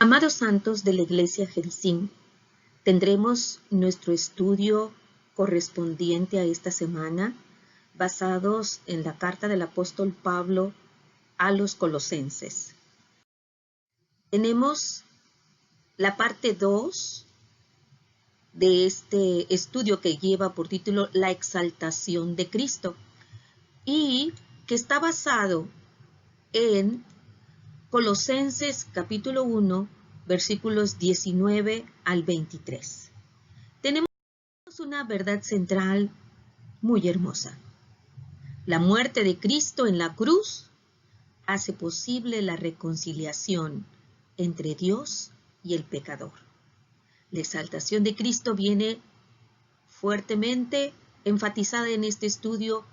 Amados santos de la Iglesia Gerizim, tendremos nuestro estudio correspondiente a esta semana basados en la carta del apóstol Pablo a los Colosenses. Tenemos la parte 2 de este estudio que lleva por título La exaltación de Cristo y que está basado en Colosenses capítulo 1, versículos 19 al 23. Tenemos una verdad central muy hermosa. La muerte de Cristo en la cruz hace posible la reconciliación entre Dios y el pecador. La exaltación de Cristo viene fuertemente enfatizada en este estudio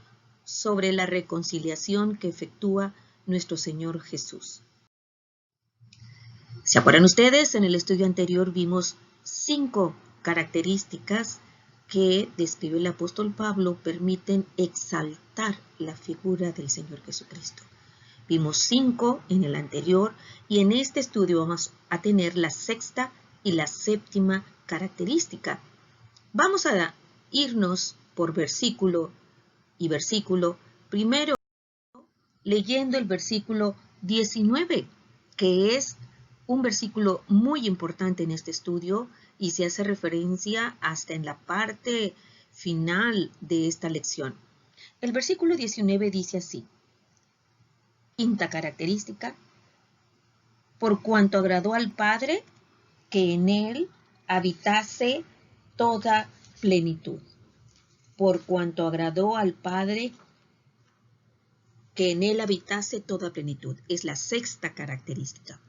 sobre la reconciliación que efectúa nuestro Señor Jesús. ¿Se acuerdan ustedes? En el estudio anterior vimos 5 características que describe el apóstol Pablo permiten exaltar la figura del Señor Jesucristo. Vimos 5 en el anterior y en este estudio vamos a tener la 6ª y la 7ª característica. Vamos a irnos por versículo y versículo, primero leyendo el versículo 19, que es un versículo muy importante en este estudio y se hace referencia hasta en la parte final de esta lección. El versículo 19 dice así: quinta característica, por cuanto agradó al Padre que en él habitase toda plenitud. Por cuanto agradó al Padre que en él habitase toda plenitud. Es la 6ª característica.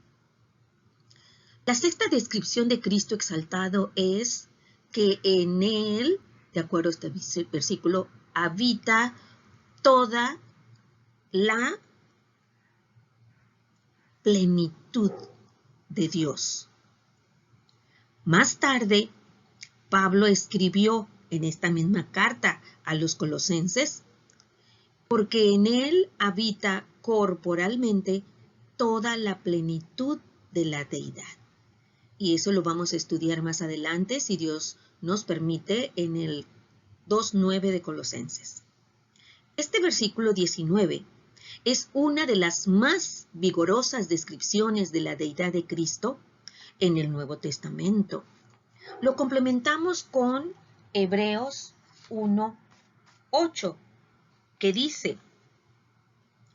La 6ª descripción de Cristo exaltado es que en él, de acuerdo a este versículo, habita toda la plenitud de Dios. Más tarde, Pablo escribió en esta misma carta a los Colosenses, porque en él habita corporalmente toda la plenitud de la deidad. Y eso lo vamos a estudiar más adelante, si Dios nos permite, en el 2:9 de Colosenses. Este versículo 19 es una de las más vigorosas descripciones de la deidad de Cristo en el Nuevo Testamento. Lo complementamos con Hebreos 1:8, que dice: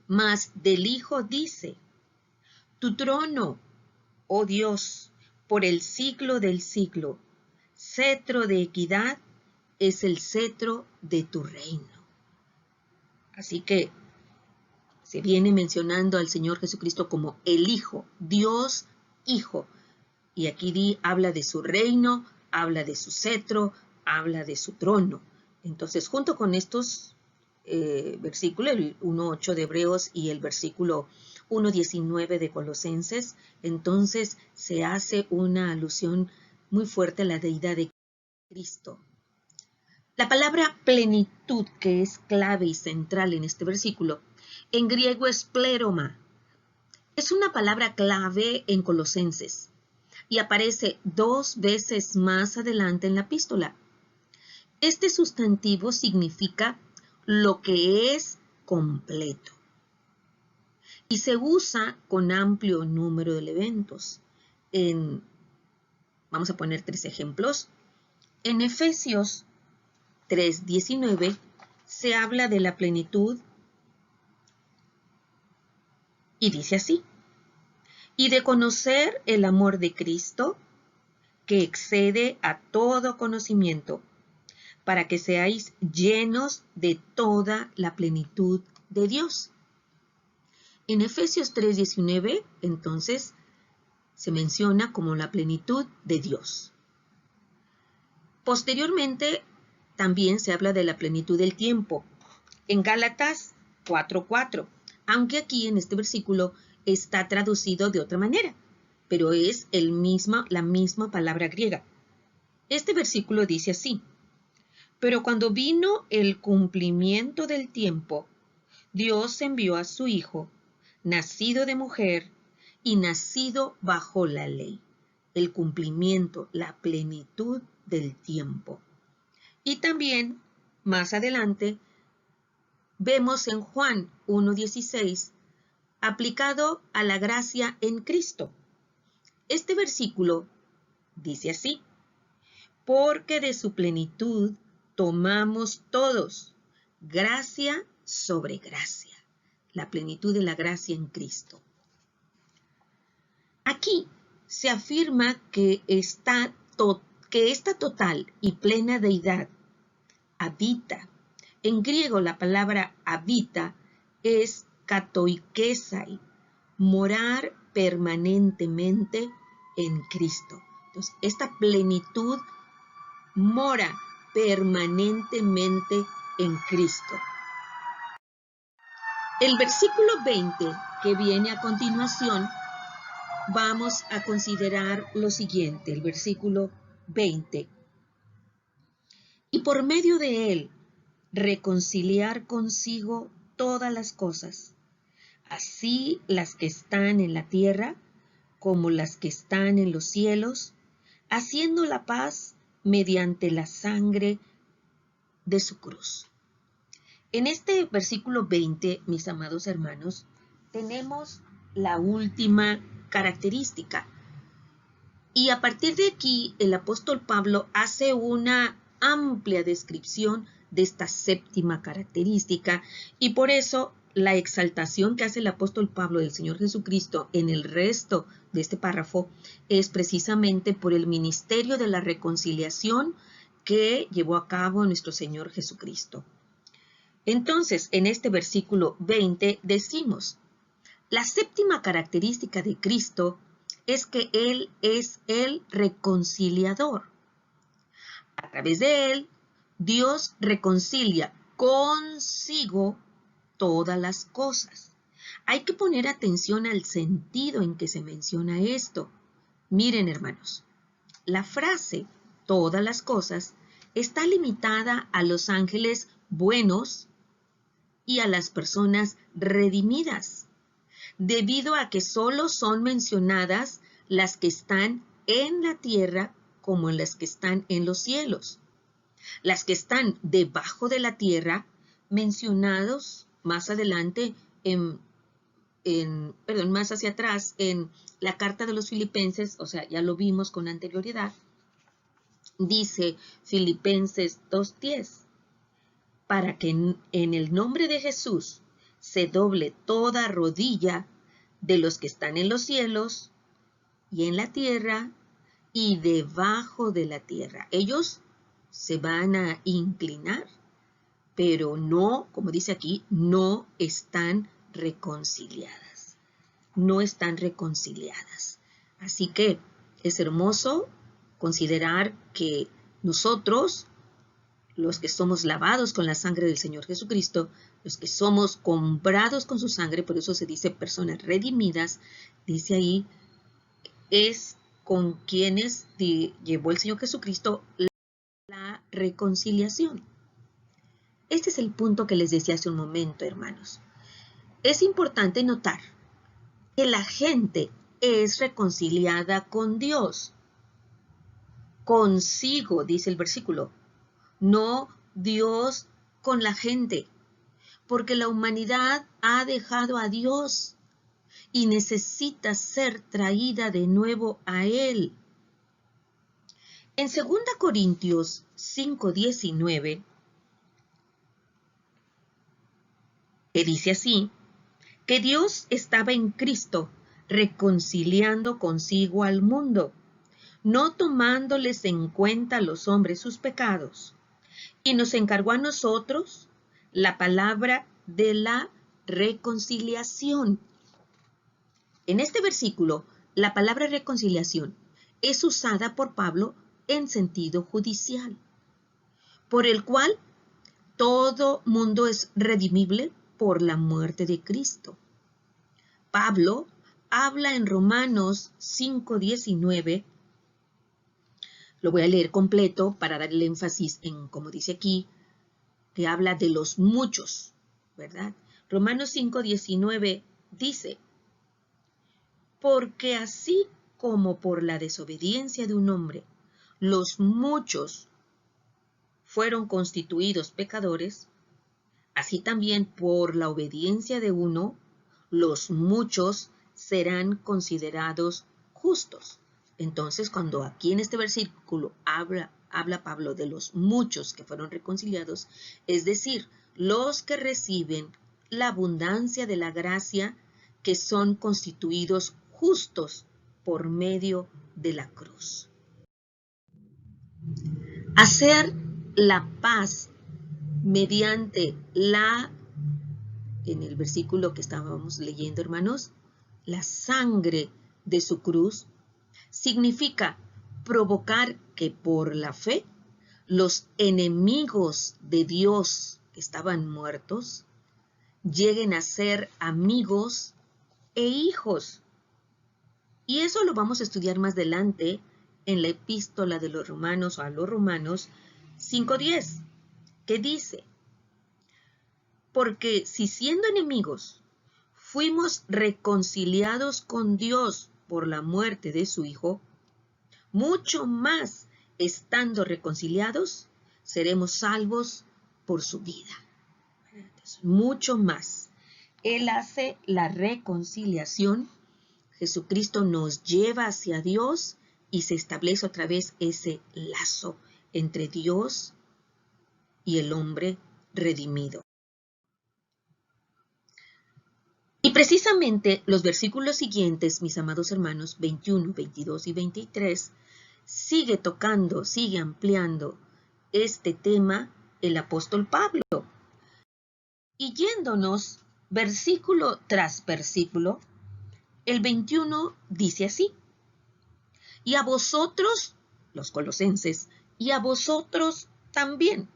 mas del Hijo dice, tu trono, oh Dios, por el siglo del siglo, cetro de equidad es el cetro de tu reino. Así que se viene mencionando al Señor Jesucristo como el Hijo, Dios Hijo. Y aquí habla de su reino, habla de su cetro, habla de su trono. Entonces, junto con estos versículos, el 1:8 de Hebreos y el versículo 1:19 de Colosenses, entonces se hace una alusión muy fuerte a la deidad de Cristo. La palabra plenitud, que es clave y central en este versículo, en griego es pleroma. Es una palabra clave en Colosenses y aparece 2 veces más adelante en la epístola. Este sustantivo significa lo que es completo y se usa con amplio número de elementos. Vamos a poner 3 ejemplos. En Efesios 3:19 se habla de la plenitud y dice así: y de conocer el amor de Cristo que excede a todo conocimiento, para que seáis llenos de toda la plenitud de Dios. En Efesios 3:19, entonces, se menciona como la plenitud de Dios. Posteriormente, también se habla de la plenitud del tiempo. En Gálatas 4:4, aunque aquí en este versículo está traducido de otra manera, pero es la misma palabra griega. Este versículo dice así: pero cuando vino el cumplimiento del tiempo, Dios envió a su Hijo, nacido de mujer y nacido bajo la ley, el cumplimiento, la plenitud del tiempo. Y también, más adelante, vemos en Juan 1:16, aplicado a la gracia en Cristo. Este versículo dice así: porque de su plenitud tomamos todos gracia sobre gracia, la plenitud de la gracia en Cristo. Aquí se afirma que esta total y plena deidad habita. En griego la palabra habita es katoikesai, morar permanentemente en Cristo. Entonces, esta plenitud mora permanentemente en Cristo. El versículo 20 que viene a continuación, vamos a considerar lo siguiente, el versículo 20. Y por medio de él, reconciliar consigo todas las cosas, así las que están en la tierra como las que están en los cielos, haciendo la paz mediante la sangre de su cruz. En este versículo 20, mis amados hermanos, tenemos la última característica. Y a partir de aquí, el apóstol Pablo hace una amplia descripción de esta séptima característica, y por eso la exaltación que hace el apóstol Pablo del Señor Jesucristo en el resto de este párrafo es precisamente por el ministerio de la reconciliación que llevó a cabo nuestro Señor Jesucristo. Entonces, en este versículo 20 decimos: la séptima característica de Cristo es que Él es el reconciliador. A través de Él, Dios reconcilia consigo todas las cosas. Hay que poner atención al sentido en que se menciona esto. Miren, hermanos, la frase todas las cosas está limitada a los ángeles buenos y a las personas redimidas, debido a que solo son mencionadas las que están en la tierra como las que están en los cielos. Las que están debajo de la tierra, mencionados más adelante, más hacia atrás, en la carta de los Filipenses, o sea, ya lo vimos con anterioridad, dice Filipenses 2:10, para que en el nombre de Jesús se doble toda rodilla de los que están en los cielos y en la tierra y debajo de la tierra. Ellos se van a inclinar, pero no, como dice aquí, no están reconciliadas. No están reconciliadas. Así que es hermoso considerar que nosotros, los que somos lavados con la sangre del Señor Jesucristo, los que somos comprados con su sangre, por eso se dice personas redimidas, dice ahí, es con quienes llevó el Señor Jesucristo la reconciliación. Este es el punto que les decía hace un momento, hermanos. Es importante notar que la gente es reconciliada con Dios. Consigo, dice el versículo, no Dios con la gente, porque la humanidad ha dejado a Dios y necesita ser traída de nuevo a Él. En 2 Corintios 5:19, que dice así, que Dios estaba en Cristo reconciliando consigo al mundo, no tomándoles en cuenta a los hombres sus pecados, y nos encargó a nosotros la palabra de la reconciliación. En este versículo, la palabra reconciliación es usada por Pablo en sentido judicial, por el cual todo mundo es redimible por la muerte de Cristo. Pablo habla en Romanos 5:19, lo voy a leer completo para dar el énfasis en, como dice aquí, que habla de los muchos, ¿verdad? Romanos 5:19 dice, Porque así como por la desobediencia de un hombre, los muchos fueron constituidos pecadores, así también por la obediencia de uno, los muchos serán considerados justos. Entonces, cuando aquí en este versículo habla Pablo de los muchos que fueron reconciliados, es decir, los que reciben la abundancia de la gracia, que son constituidos justos por medio de la cruz. Hacer la paz mediante en el versículo que estábamos leyendo, hermanos, la sangre de su cruz, significa provocar que por la fe los enemigos de Dios que estaban muertos lleguen a ser amigos e hijos. Y eso lo vamos a estudiar más adelante en la epístola de los Romanos, o a los Romanos 5:10, que dice: porque si siendo enemigos fuimos reconciliados con Dios por la muerte de su Hijo, mucho más estando reconciliados seremos salvos por su vida. Entonces, mucho más. Él hace la reconciliación. Jesucristo nos lleva hacia Dios y se establece otra vez ese lazo entre Dios y el hombre redimido. Y precisamente los versículos siguientes, mis amados hermanos, 21, 22 y 23, sigue tocando, sigue ampliando este tema el apóstol Pablo. Y yéndonos versículo tras versículo, el 21 dice así: y a vosotros, los colosenses, y a vosotros también,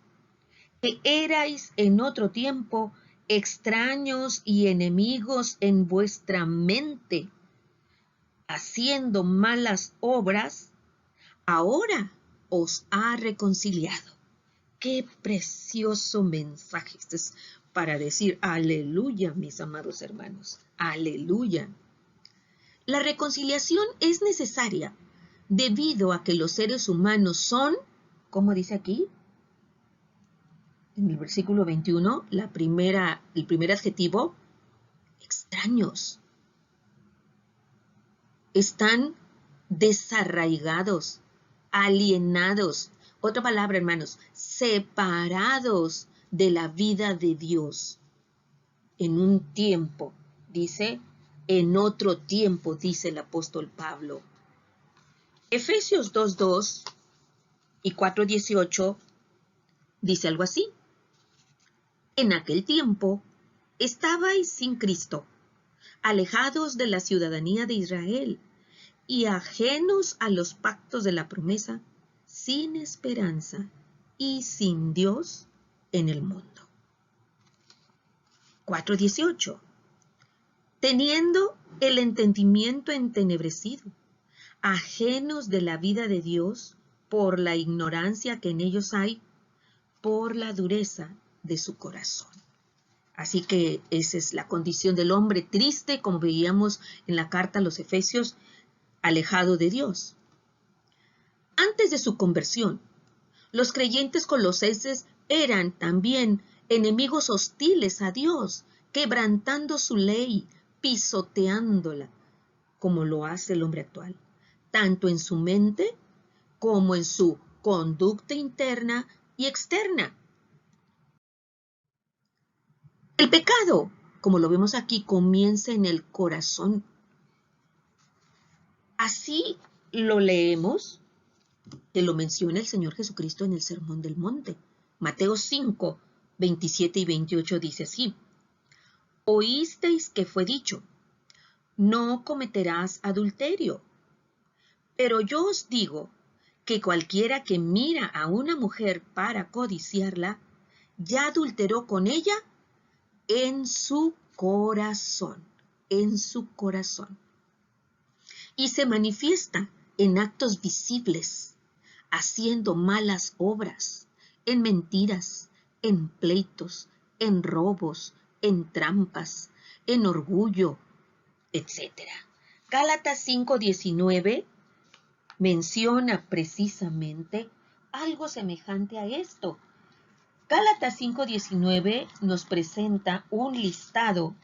que erais en otro tiempo extraños y enemigos en vuestra mente, haciendo malas obras, ahora os ha reconciliado. Qué precioso mensaje. Este es para decir aleluya, mis amados hermanos, aleluya. La reconciliación es necesaria debido a que los seres humanos son, ¿cómo dice aquí? En el versículo 21, el primer adjetivo, extraños. Están desarraigados, alienados. Otra palabra, hermanos, separados de la vida de Dios. En un tiempo, dice, en otro tiempo, dice el apóstol Pablo. Efesios 2:2 y 4:18 dice algo así: en aquel tiempo estabais sin Cristo, alejados de la ciudadanía de Israel y ajenos a los pactos de la promesa, sin esperanza y sin Dios en el mundo. 4:18. Teniendo el entendimiento entenebrecido, ajenos de la vida de Dios por la ignorancia que en ellos hay, por la dureza de su corazón. Así que esa es la condición del hombre triste, como veíamos en la carta a los Efesios, alejado de Dios. Antes de su conversión, los creyentes colosenses eran también enemigos hostiles a Dios, quebrantando su ley, pisoteándola, como lo hace el hombre actual, tanto en su mente como en su conducta interna y externa. El pecado, como lo vemos aquí, comienza en el corazón. Así lo leemos, que lo menciona el Señor Jesucristo en el Sermón del Monte. Mateo 5, 27 y 28 dice así: oísteis que fue dicho, no cometerás adulterio. Pero yo os digo que cualquiera que mira a una mujer para codiciarla, ya adulteró con ella en su corazón, en su corazón. Y se manifiesta en actos visibles, haciendo malas obras, en mentiras, en pleitos, en robos, en trampas, en orgullo, etc. Gálatas 5:19 menciona precisamente algo semejante a esto. Gálatas 5:19 nos presenta un listado,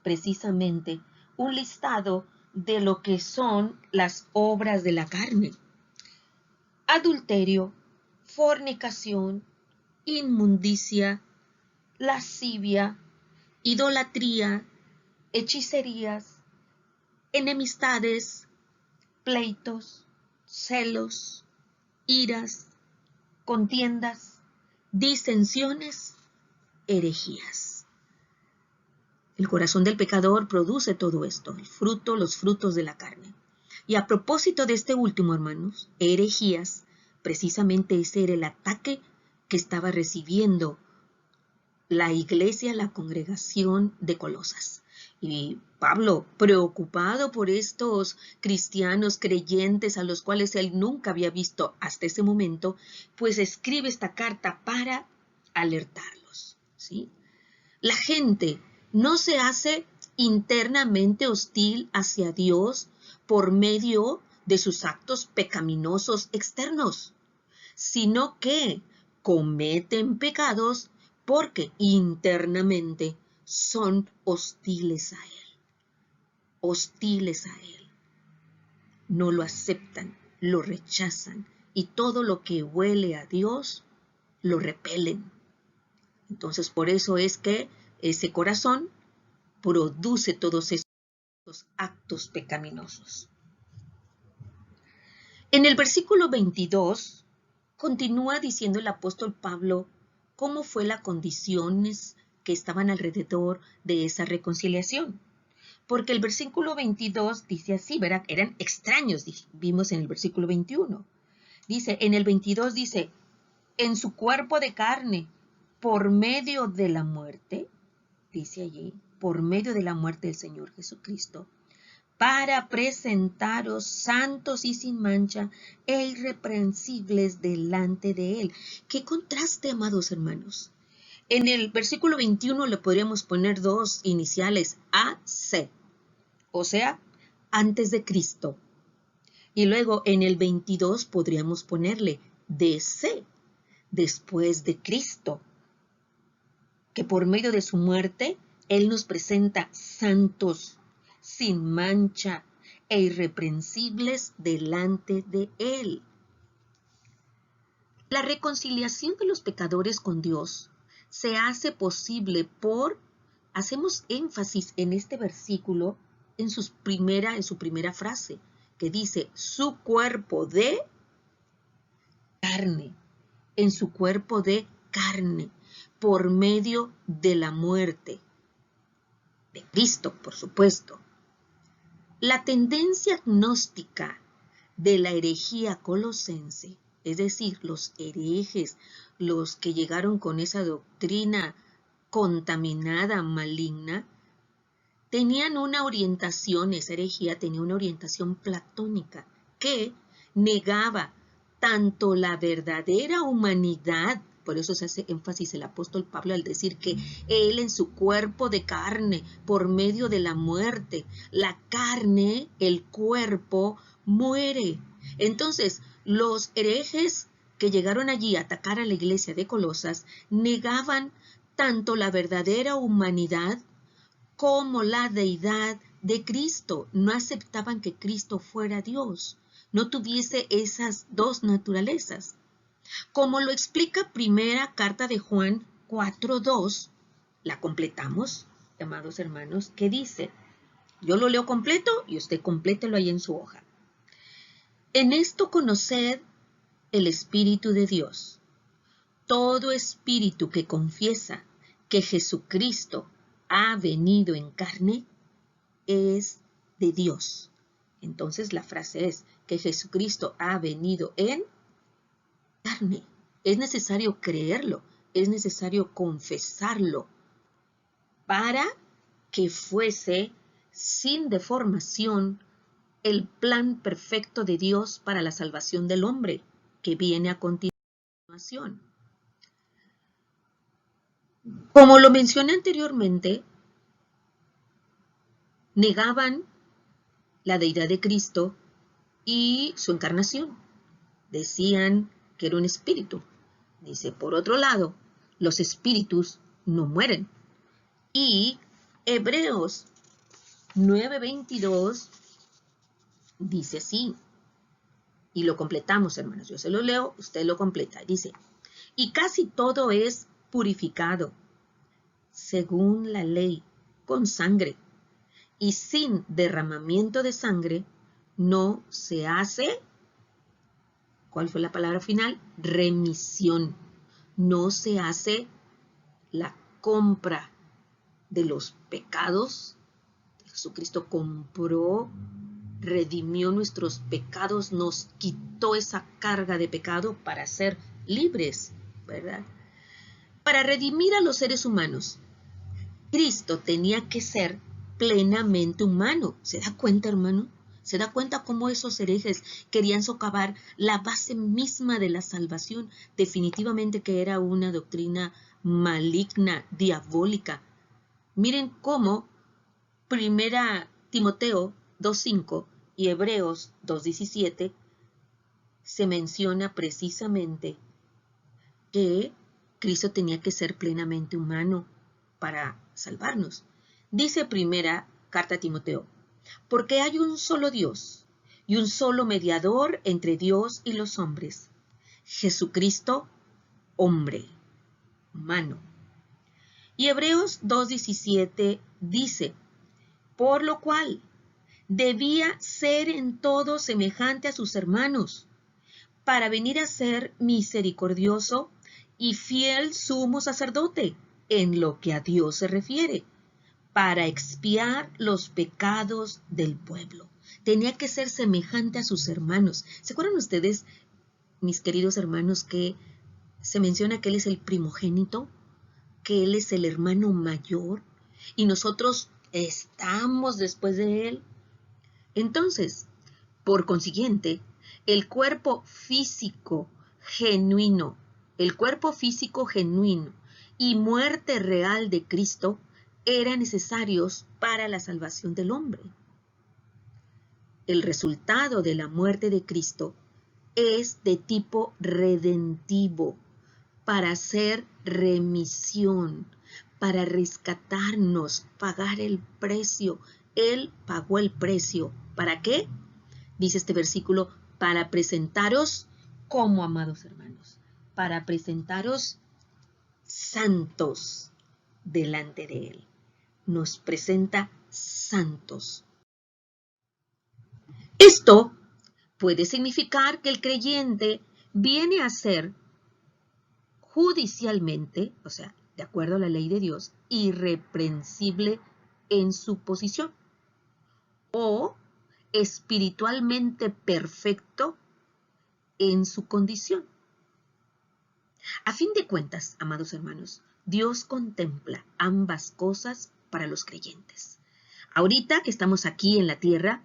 precisamente, un listado de lo que son las obras de la carne. Adulterio, fornicación, inmundicia, lascivia, idolatría, hechicerías, enemistades, pleitos, celos, iras, contiendas, disensiones, herejías. El corazón del pecador produce todo esto, los frutos de la carne. Y a propósito de este último, hermanos, herejías, precisamente ese era el ataque que estaba recibiendo la iglesia, la congregación de Colosas. Y Pablo, preocupado por estos cristianos creyentes a los cuales él nunca había visto hasta ese momento, pues escribe esta carta para alertarlos, ¿sí? La gente no se hace internamente hostil hacia Dios por medio de sus actos pecaminosos externos, sino que cometen pecados porque internamente son hostiles a Él. Hostiles a Él. No lo aceptan, lo rechazan y todo lo que huele a Dios lo repelen. Entonces, por eso es que ese corazón produce todos estos actos pecaminosos. En el versículo 22 continúa diciendo el apóstol Pablo cómo fue las condiciones que estaban alrededor de esa reconciliación. Porque el versículo 22 dice así, ¿verdad? Eran extraños, vimos en el versículo 21. Dice, en el 22 dice, en su cuerpo de carne, por medio de la muerte, dice allí, por medio de la muerte del Señor Jesucristo, para presentaros santos y sin mancha e irreprensibles delante de Él. ¡Qué contraste, amados hermanos! En el versículo 21 le podríamos poner dos iniciales, AC, o sea, antes de Cristo. Y luego en el 22 podríamos ponerle DC, después de Cristo, que por medio de su muerte, Él nos presenta santos, sin mancha e irreprensibles delante de Él. La reconciliación de los pecadores con Dios se hace posible hacemos énfasis en este versículo en su primera frase, que dice, su cuerpo de carne, en su cuerpo de carne, por medio de la muerte de Cristo, por supuesto. La tendencia gnóstica de la herejía colosense, es decir, los herejes, los que llegaron con esa doctrina contaminada, maligna, tenían una orientación, esa herejía tenía una orientación platónica que negaba tanto la verdadera humanidad, por eso se hace énfasis el apóstol Pablo al decir que él en su cuerpo de carne, por medio de la muerte, la carne, el cuerpo, muere. Entonces, los herejes que llegaron allí a atacar a la iglesia de Colosas negaban tanto la verdadera humanidad como la deidad de Cristo. No aceptaban que Cristo fuera Dios, no tuviese esas dos naturalezas. Como lo explica primera carta de Juan 4:2, la completamos, amados hermanos, que dice, yo lo leo completo y usted complételo ahí en su hoja. En esto conoced el Espíritu de Dios. Todo espíritu que confiesa que Jesucristo ha venido en carne es de Dios. Entonces la frase es que Jesucristo ha venido en carne. Es necesario creerlo, es necesario confesarlo para que fuese sin deformación el plan perfecto de Dios para la salvación del hombre que viene a continuación. Como lo mencioné anteriormente, negaban la deidad de Cristo y su encarnación. Decían que era un espíritu. Dice, por otro lado, los espíritus no mueren. Y Hebreos 9:22 dice así, y lo completamos, hermanos. Yo se lo leo, usted lo completa. Dice, y casi todo es purificado, según la ley, con sangre, y sin derramamiento de sangre no se hace, ¿cuál fue la palabra final? Remisión. No se hace la compra de los pecados. Jesucristo compró, redimió nuestros pecados, nos quitó esa carga de pecado para ser libres, ¿verdad? Para redimir a los seres humanos, Cristo tenía que ser plenamente humano. ¿Se da cuenta, hermano? ¿Se da cuenta cómo esos herejes querían socavar la base misma de la salvación? Definitivamente que era una doctrina maligna, diabólica. Miren cómo 1 Timoteo 2:5 y Hebreos 2:17 se menciona precisamente que Cristo tenía que ser plenamente humano para salvarnos. Dice primera carta a Timoteo, porque hay un solo Dios y un solo mediador entre Dios y los hombres, Jesucristo, hombre, humano. Y Hebreos 2:17 dice, por lo cual debía ser en todo semejante a sus hermanos, para venir a ser misericordioso y fiel sumo sacerdote en lo que a Dios se refiere, para expiar los pecados del pueblo. Tenía que ser semejante a sus hermanos. ¿Se acuerdan ustedes, mis queridos hermanos, que se menciona que Él es el primogénito, que Él es el hermano mayor y nosotros estamos después de Él? Entonces, por consiguiente, el cuerpo físico genuino y muerte real de Cristo eran necesarios para la salvación del hombre. El resultado de la muerte de Cristo es de tipo redentivo, para hacer remisión, para rescatarnos, pagar el precio. Él pagó el precio. ¿Para qué? Dice este versículo, para presentaros como amados hermanos, para presentaros santos delante de Él. Nos presenta santos. Esto puede significar que el creyente viene a ser judicialmente, o sea, de acuerdo a la ley de Dios, irreprensible en su posición, o espiritualmente perfecto en su condición. A fin de cuentas, amados hermanos, Dios contempla ambas cosas para los creyentes. Ahorita que estamos aquí en la tierra,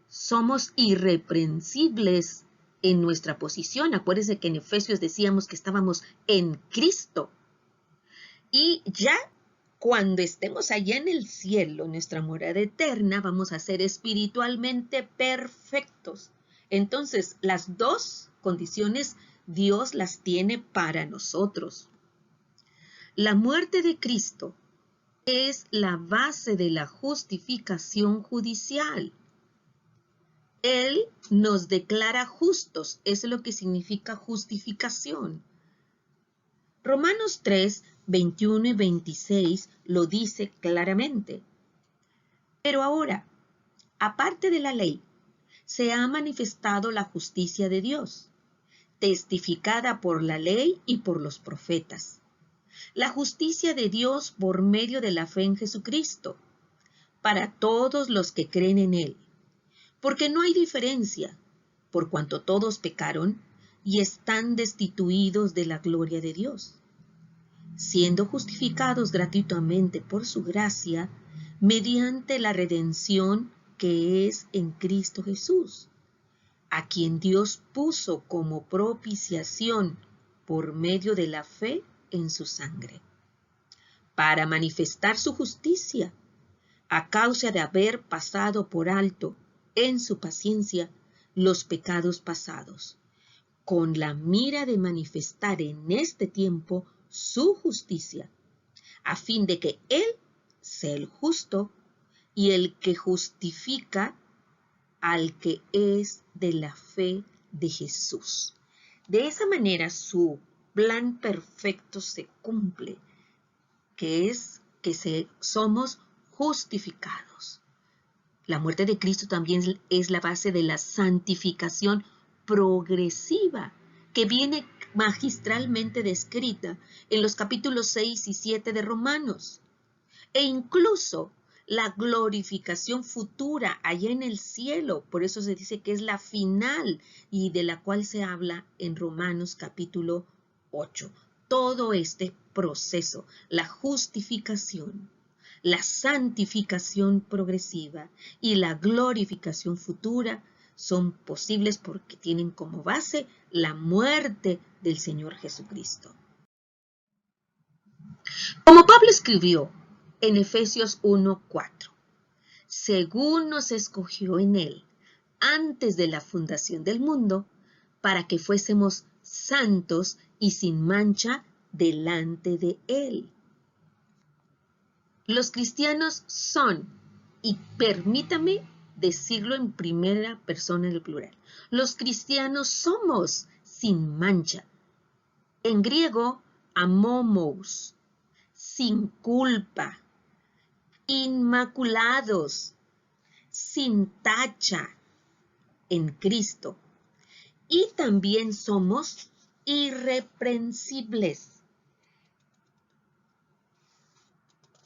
somos irreprensibles en nuestra posición. Acuérdense que en Efesios decíamos que estábamos en Cristo. Y ya cuando estemos allá en el cielo, nuestra morada eterna, vamos a ser espiritualmente perfectos. Entonces, las dos condiciones Dios las tiene para nosotros. La muerte de Cristo es la base de la justificación judicial. Él nos declara justos, eso es lo que significa justificación. Romanos 3, 21 y 26 lo dice claramente. Pero ahora, aparte de la ley, se ha manifestado la justicia de Dios, testificada por la ley y por los profetas. La justicia de Dios por medio de la fe en Jesucristo, para todos los que creen en Él. Porque no hay diferencia, por cuanto todos pecaron y están destituidos de la gloria de Dios, siendo justificados gratuitamente por su gracia, mediante la redención que es en Cristo Jesús, a quien Dios puso como propiciación por medio de la fe en su sangre, para manifestar su justicia, a causa de haber pasado por alto en su paciencia los pecados pasados, con la mira de manifestar en este tiempo su justicia, a fin de que Él sea el justo y el que justifica al que es de la fe de Jesús. De esa manera su plan perfecto se cumple, que es que somos justificados. La muerte de Cristo también es la base de la santificación progresiva, que viene magistralmente descrita en los capítulos 6 y 7 de Romanos. E incluso la glorificación futura allá en el cielo, por eso se dice que es la final y de la cual se habla en Romanos capítulo 8. Todo este proceso, la justificación, la santificación progresiva y la glorificación futura son posibles porque tienen como base la muerte del Señor Jesucristo. Como Pablo escribió en Efesios 1:4, según nos escogió en Él antes de la fundación del mundo, para que fuésemos santos y sin mancha delante de Él. Los cristianos son, y permítame decirlo en primera persona del plural, los cristianos somos sin mancha. En griego, amomos, sin culpa, inmaculados, sin tacha en Cristo. Y también somos irreprensibles.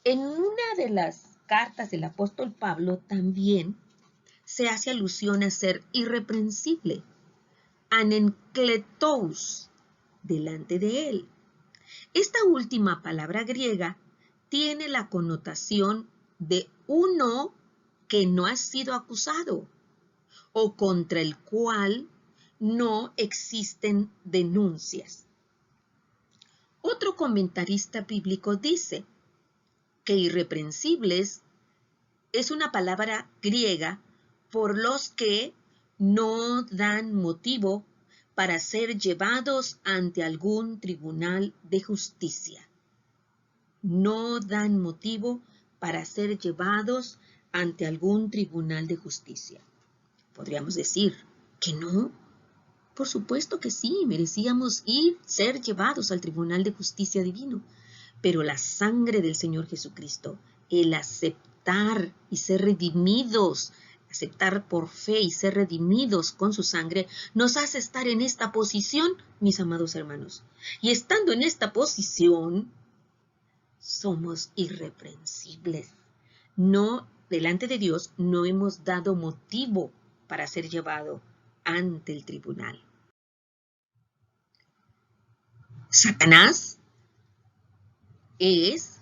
En una de las cartas del apóstol Pablo también se hace alusión a ser irreprensible, anenkletos, delante de él. Esta última palabra griega tiene la connotación de uno que no ha sido acusado o contra el cual no existen denuncias. Otro comentarista bíblico dice que irreprensibles es una palabra griega por los que no dan motivo para ser llevados ante algún tribunal de justicia. No dan motivo para ser llevados ante algún tribunal de justicia. Podríamos decir que no. Por supuesto que sí, merecíamos ser llevados al tribunal de justicia divino. Pero la sangre del Señor Jesucristo, el aceptar y ser redimidos, aceptar por fe y ser redimidos con su sangre, nos hace estar en esta posición, mis amados hermanos. Y estando en esta posición, somos irreprensibles. No, delante de Dios, no hemos dado motivo para ser llevado ante el tribunal. Satanás es,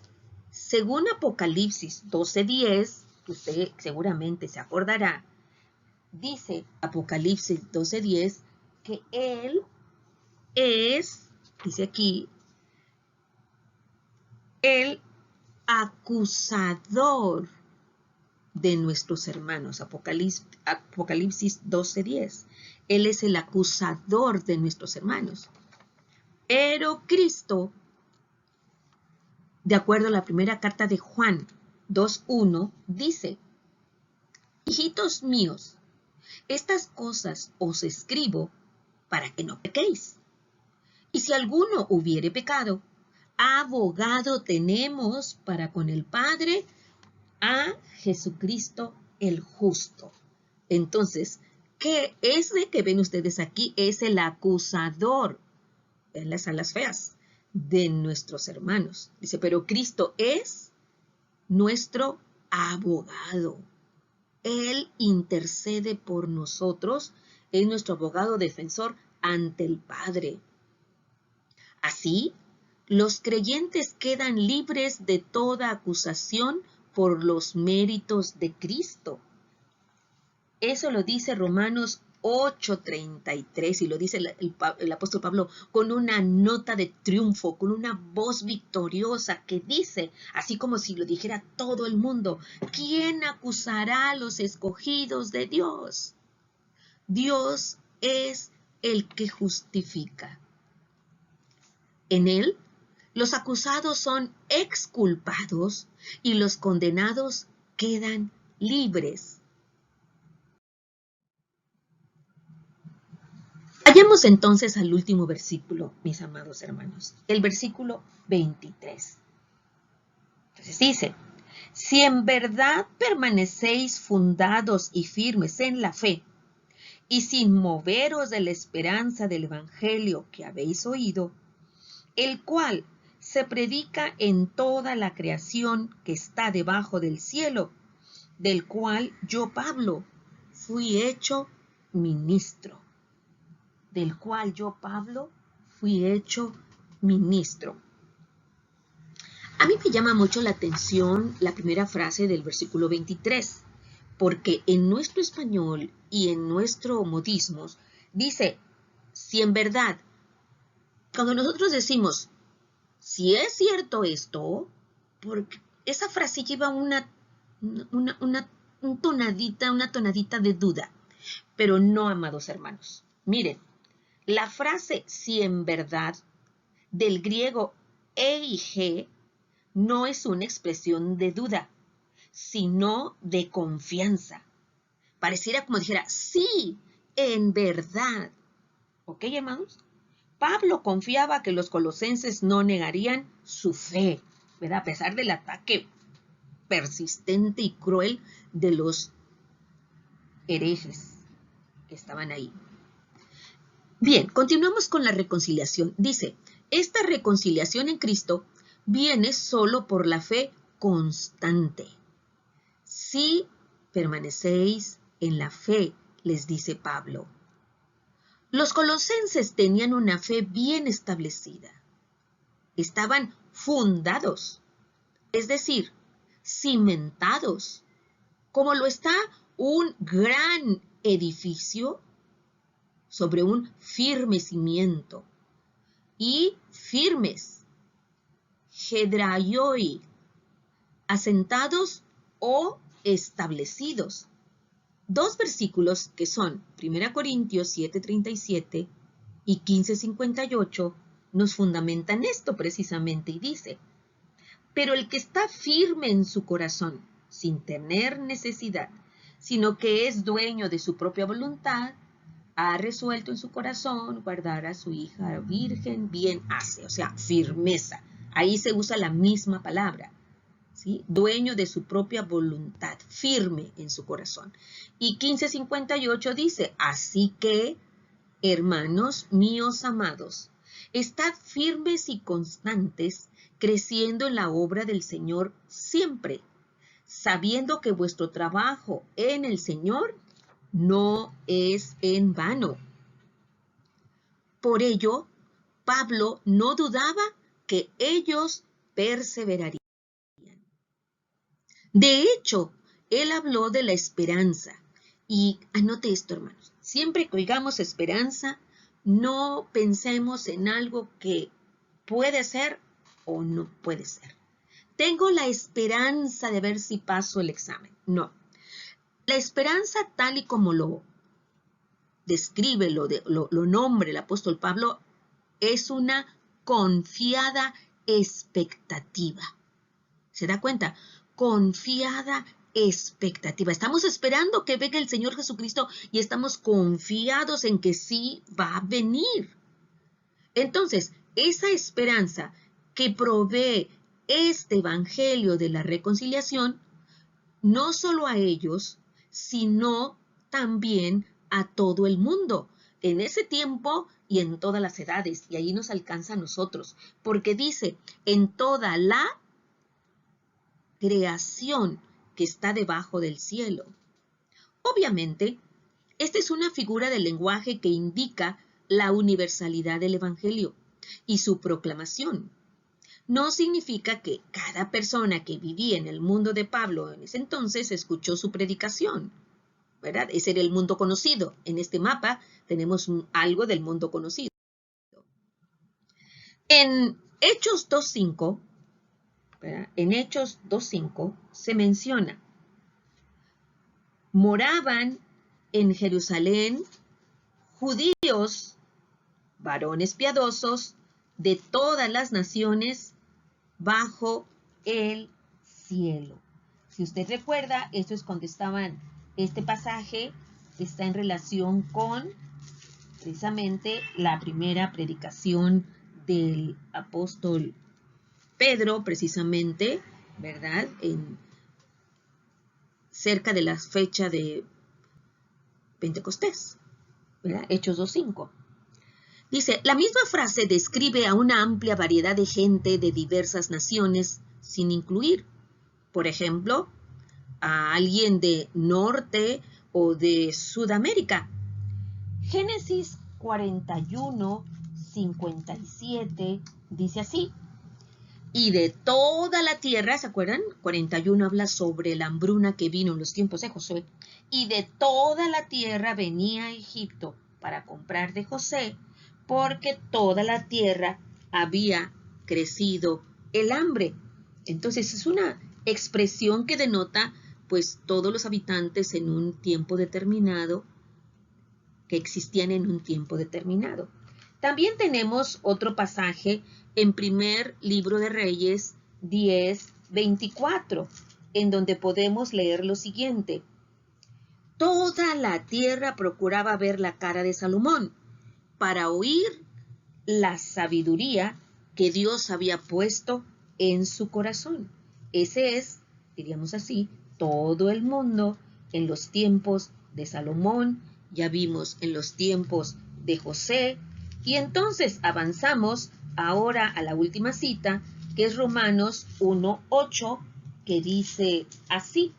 según Apocalipsis 12:10, que usted seguramente se acordará, dice Apocalipsis 12:10 que él es, dice aquí, el acusador de nuestros hermanos. Apocalipsis 12:10. Él es el acusador de nuestros hermanos. Pero Cristo, de acuerdo a la primera carta de Juan 2:1, dice, hijitos míos, estas cosas os escribo para que no pequéis. Y si alguno hubiere pecado, abogado tenemos para con el Padre a Jesucristo el justo. Entonces, ¿qué es de que ven ustedes aquí? Es el acusador, en las alas feas, de nuestros hermanos. Dice, pero Cristo es nuestro abogado. Él intercede por nosotros, es nuestro abogado defensor ante el Padre. Así, los creyentes quedan libres de toda acusación por los méritos de Cristo. Eso lo dice Romanos 8:33, y lo dice el apóstol Pablo con una nota de triunfo, con una voz victoriosa que dice, así como si lo dijera todo el mundo: ¿quién acusará a los escogidos de Dios? Dios es el que justifica. En él, los acusados son exculpados y los condenados quedan libres. Vayamos entonces al último versículo, mis amados hermanos, el versículo 23. Entonces dice: si en verdad permanecéis fundados y firmes en la fe, y sin moveros de la esperanza del evangelio que habéis oído, el cual se predica en toda la creación que está debajo del cielo, del cual yo, Pablo, fui hecho ministro. Del cual yo, Pablo, fui hecho ministro. A mí me llama mucho la atención la primera frase del versículo 23, porque en nuestro español y en nuestro modismos dice: si en verdad. Cuando nosotros decimos, si es cierto esto, porque esa frase lleva una tonadita de duda. Pero no, amados hermanos. Miren, la frase si en verdad, del griego eige, no es una expresión de duda, sino de confianza. Pareciera como dijera, sí, en verdad. ¿Ok, hermanos? Pablo confiaba que los colosenses no negarían su fe, ¿verdad? A pesar del ataque persistente y cruel de los herejes que estaban ahí. Bien, continuamos con la reconciliación. Dice, esta reconciliación en Cristo viene solo por la fe constante. Si permanecéis en la fe, les dice Pablo. Los colosenses tenían una fe bien establecida. Estaban fundados, es decir, cimentados, como lo está un gran edificio sobre un firme cimiento. Y firmes, hedraioi, asentados o establecidos. Dos versículos que son 1 Corintios 7:37 y 15:58 nos fundamentan esto precisamente, y dice: pero el que está firme en su corazón, sin tener necesidad, sino que es dueño de su propia voluntad, ha resuelto en su corazón guardar a su hija virgen, bien hace. O sea, firmeza. Ahí se usa la misma palabra, ¿sí? Dueño de su propia voluntad, firme en su corazón. Y 15:58 dice: así que, hermanos míos amados, estad firmes y constantes, creciendo en la obra del Señor siempre, sabiendo que vuestro trabajo en el Señor no es en vano. Por ello, Pablo no dudaba que ellos perseverarían. De hecho, él habló de la esperanza. Y anote esto, hermanos. Siempre que oigamos esperanza, no pensemos en algo que puede ser o no puede ser. Tengo la esperanza de ver si paso el examen. No. La esperanza, tal y como lo describe, lo nombra el apóstol Pablo, es una confiada expectativa. ¿Se da cuenta? Confiada expectativa. Estamos esperando que venga el Señor Jesucristo y estamos confiados en que sí va a venir. Entonces, esa esperanza que provee este evangelio de la reconciliación, no solo a ellos, sino también a todo el mundo, en ese tiempo y en todas las edades, y ahí nos alcanza a nosotros, porque dice, en toda la creación que está debajo del cielo. Obviamente, esta es una figura del lenguaje que indica la universalidad del evangelio y su proclamación. No significa que cada persona que vivía en el mundo de Pablo en ese entonces escuchó su predicación. ¿verdad? Ese era el mundo conocido. En este mapa tenemos algo del mundo conocido. En Hechos 2.5, en Hechos 2.5 se menciona, moraban en Jerusalén judíos, varones piadosos, de todas las naciones bajo el cielo. Si usted recuerda, esto es cuando este pasaje está en relación con precisamente la primera predicación del apóstol Pedro, precisamente, ¿verdad? Cerca de la fecha de Pentecostés, ¿verdad? Hechos 2.5. Dice, la misma frase describe a una amplia variedad de gente de diversas naciones, sin incluir, por ejemplo, a alguien de Norte o de Sudamérica. Génesis 41:57 dice así, y de toda la tierra, ¿se acuerdan? 41 habla sobre la hambruna que vino en los tiempos de Josué, y de toda la tierra venía a Egipto para comprar de José, porque toda la tierra había crecido el hambre. Entonces es una expresión que denota pues todos los habitantes en un tiempo determinado, que existían en un tiempo determinado. También tenemos otro pasaje en primer libro de Reyes 10:24, en donde podemos leer lo siguiente. Toda la tierra procuraba ver la cara de Salomón para oír la sabiduría que Dios había puesto en su corazón. Ese es, diríamos así, todo el mundo en los tiempos de Salomón, ya vimos en los tiempos de José, y entonces avanzamos ahora a la última cita, que es Romanos 1:8, que dice así.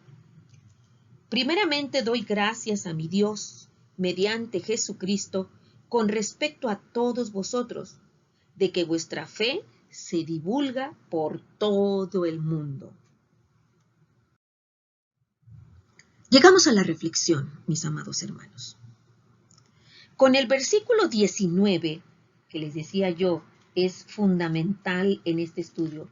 Primeramente doy gracias a mi Dios, mediante Jesucristo, con respecto a todos vosotros, de que vuestra fe se divulga por todo el mundo. Llegamos a la reflexión, mis amados hermanos. Con el versículo 19, que les decía yo, es fundamental en este estudio,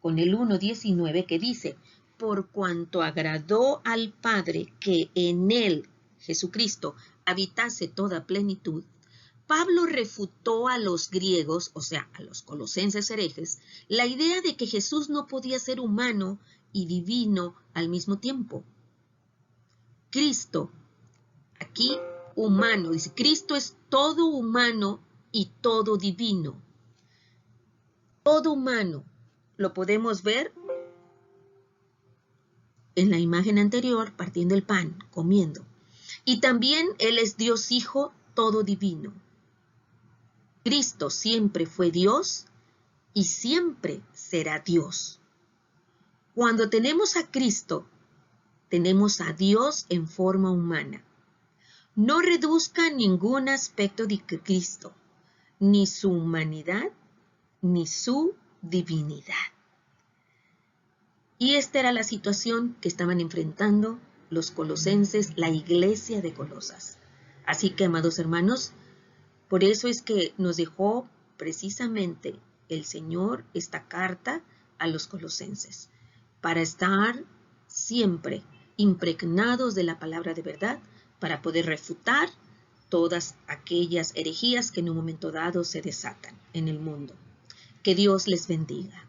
con el 1:19 que dice, por cuanto agradó al Padre que en él, Jesucristo, habitase toda plenitud, Pablo refutó a los griegos, o sea, a los colosenses herejes, la idea de que Jesús no podía ser humano y divino al mismo tiempo. Cristo, aquí humano, dice, Cristo es todo humano y todo divino. Todo humano, lo podemos ver en la imagen anterior, partiendo el pan, comiendo. Y también Él es Dios Hijo, todo divino. Cristo siempre fue Dios y siempre será Dios. Cuando tenemos a Cristo, tenemos a Dios en forma humana. No reduzca ningún aspecto de Cristo, ni su humanidad, ni su divinidad. Y esta era la situación que estaban enfrentando los colosenses, la iglesia de Colosas. Así que, amados hermanos, por eso es que nos dejó precisamente el Señor esta carta a los colosenses, para estar siempre impregnados de la palabra de verdad, para poder refutar todas aquellas herejías que en un momento dado se desatan en el mundo. Que Dios les bendiga.